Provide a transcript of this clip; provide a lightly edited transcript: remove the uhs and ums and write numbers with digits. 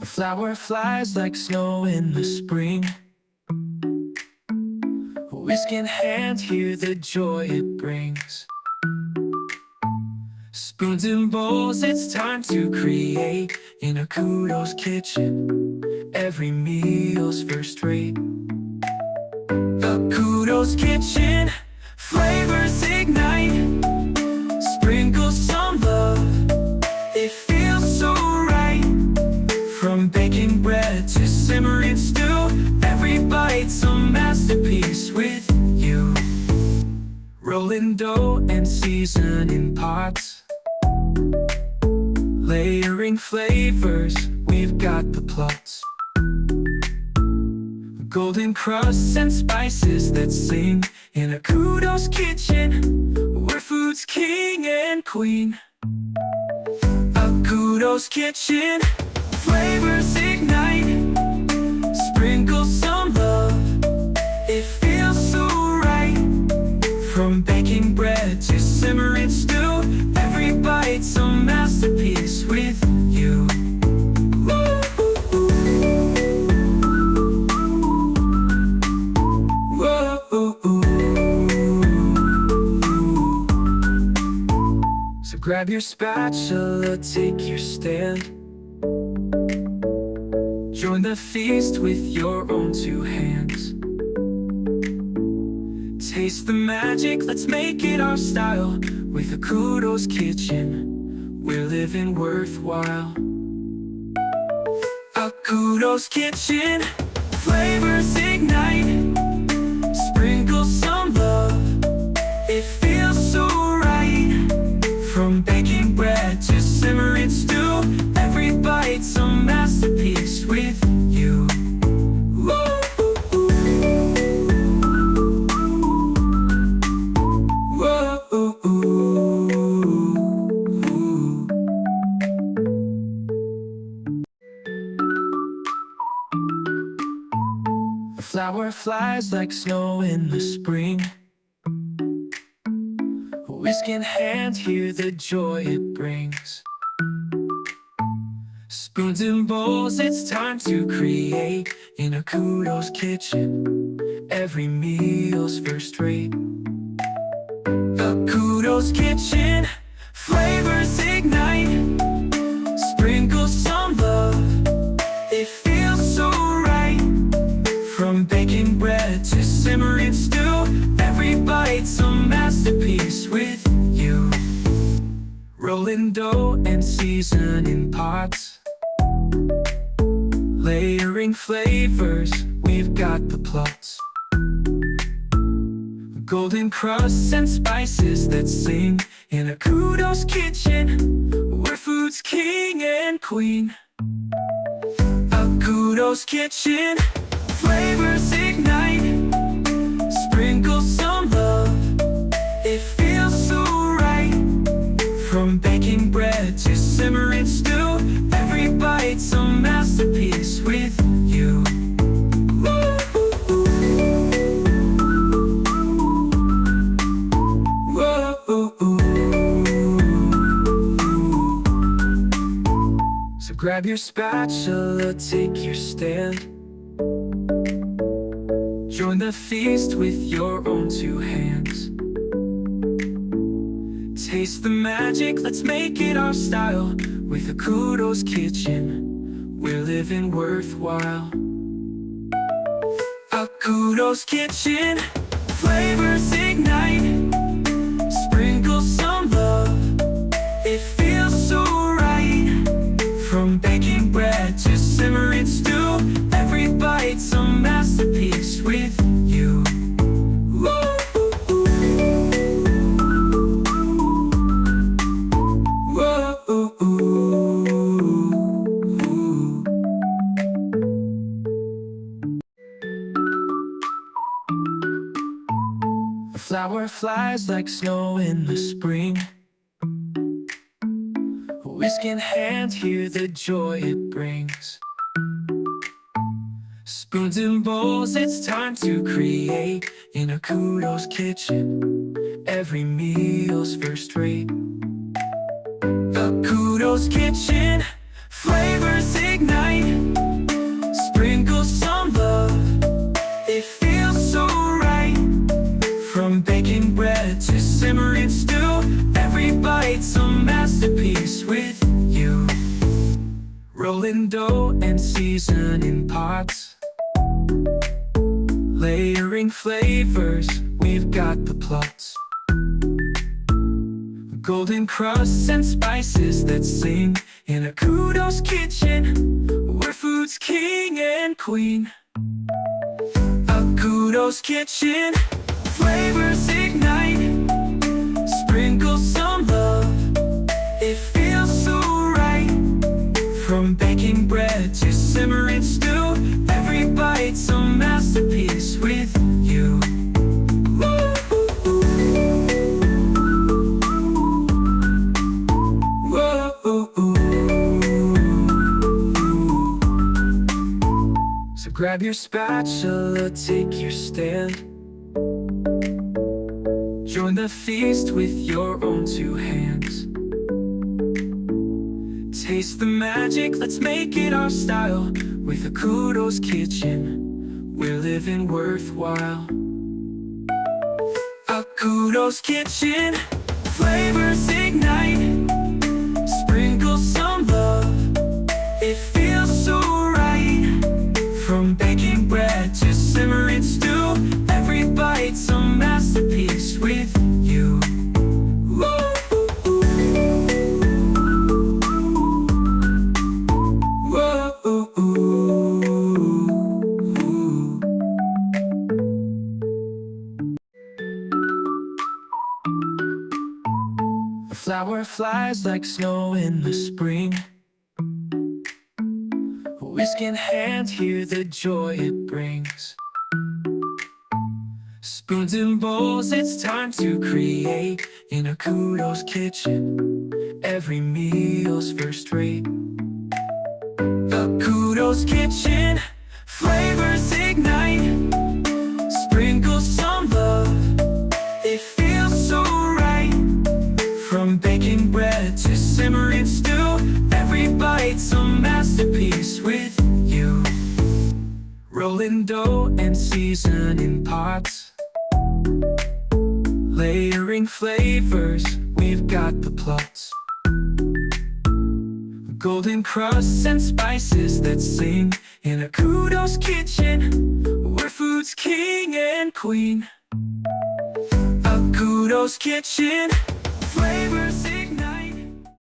flower flies like snow in the spring. Whisk in hand, hear the joy it brings. Spoons and bowls, it's time to create. In Akudo's kitchen, every meal's first rate. Akudo's kitchen, flavors ignite. Sprinkle some love, it feels so right. From baking bread to simmering stew, every bite's a masterpiece with you. Rolling dough and seasoning pots, layering flavors, we've got the plots. Golden crusts and spices that sing. In Akudo's kitchen, where food's king and queen. Akudo's kitchen, flavors ignite. Sprinkle some love, it feels so right. From baking bread to simmering stew, every bite's a masterpiece with you. So grab your spatula, take your stand. Join the feast with your own two hands. Taste the magic, let's make it our style. With Akudo's kitchen, we're living worthwhile. Akudo's kitchen, flavors ignite. Sprinkle some love, it feels so right. From baking bread to simmering stew, every bite's a masterpiece with you. A flower flies like snow in the spring. Whisk in hand, hear the joy it brings. Spoons and bowls, it's time to create. In Akudo's kitchen, every meal's first rate. Akudo's kitchen, flavors ignite. Sprinkle some love, it feels so right. From baking bread to simmering stew, every bite's a masterpiece with you. Rolling dough and seasoning pots, layering flavors, we've got the plots. Golden crusts and spices that sing. In Akudo's kitchen, where food's king and queen. Akudo's kitchen, flavors ignite. Sprinkle some love, it feels so right. From baking bread to simmering stew, every bite's a masterpiece with you. So grab your spatula, take your stand. Join the feast with your own two hands. Taste the magic, let's make it our style. With Akudo's kitchen, we're living worthwhile. Akudo's kitchen, flavors ignite. Sprinkle some love, it feels so right. From baking bread to simmering stew, every bite's a masterpiece with you. A flower flies like snow in the spring. Whisk in hand, hear the joy it brings. Spoons and bowls, it's time to create. In Akudo's kitchen, every meal's first rate. Akudo's kitchen, flavors ignite. Sprinkle some love, it feels so right. From baking bread to simmering stew, every bite's a masterpiece with you. Rolling dough and seasoning pots, layering flavors, we've got the plots. Golden crusts and spices that sing in Akudo's kitchen, where food's king and queen. Akudo's kitchen, flavors ignite. Sprinkle some love, it feels so right. From baking bread to simmering stew, every bite's a masterpiece with you. So grab your spatula, take your stand. Join the feast with your own two hands. Taste the magic, let's make it our style. With Akudo's kitchen, we're living worthwhile. Akudo's kitchen, flavors ignite. Sprinkle some love, it feels so right. From baking bread to simmering stew, every bite's a masterpiece with you. A flower flies like snow in the spring. Whisk in hand, hear the joy it brings. Spoons and bowls, it's time to create. In Akudo's kitchen, every meal's first rate. Akudo's kitchen, flavors ignite. Sprinkle some love, it feels so right. From baking bread to simmering stew, every bite's a masterpiece with you. Rolling dough and seasoning pots, layering flavors, we've got the plots. Golden crusts and spices that sing in Akudo's kitchen, where food's king and queen. Akudo's kitchen, flavors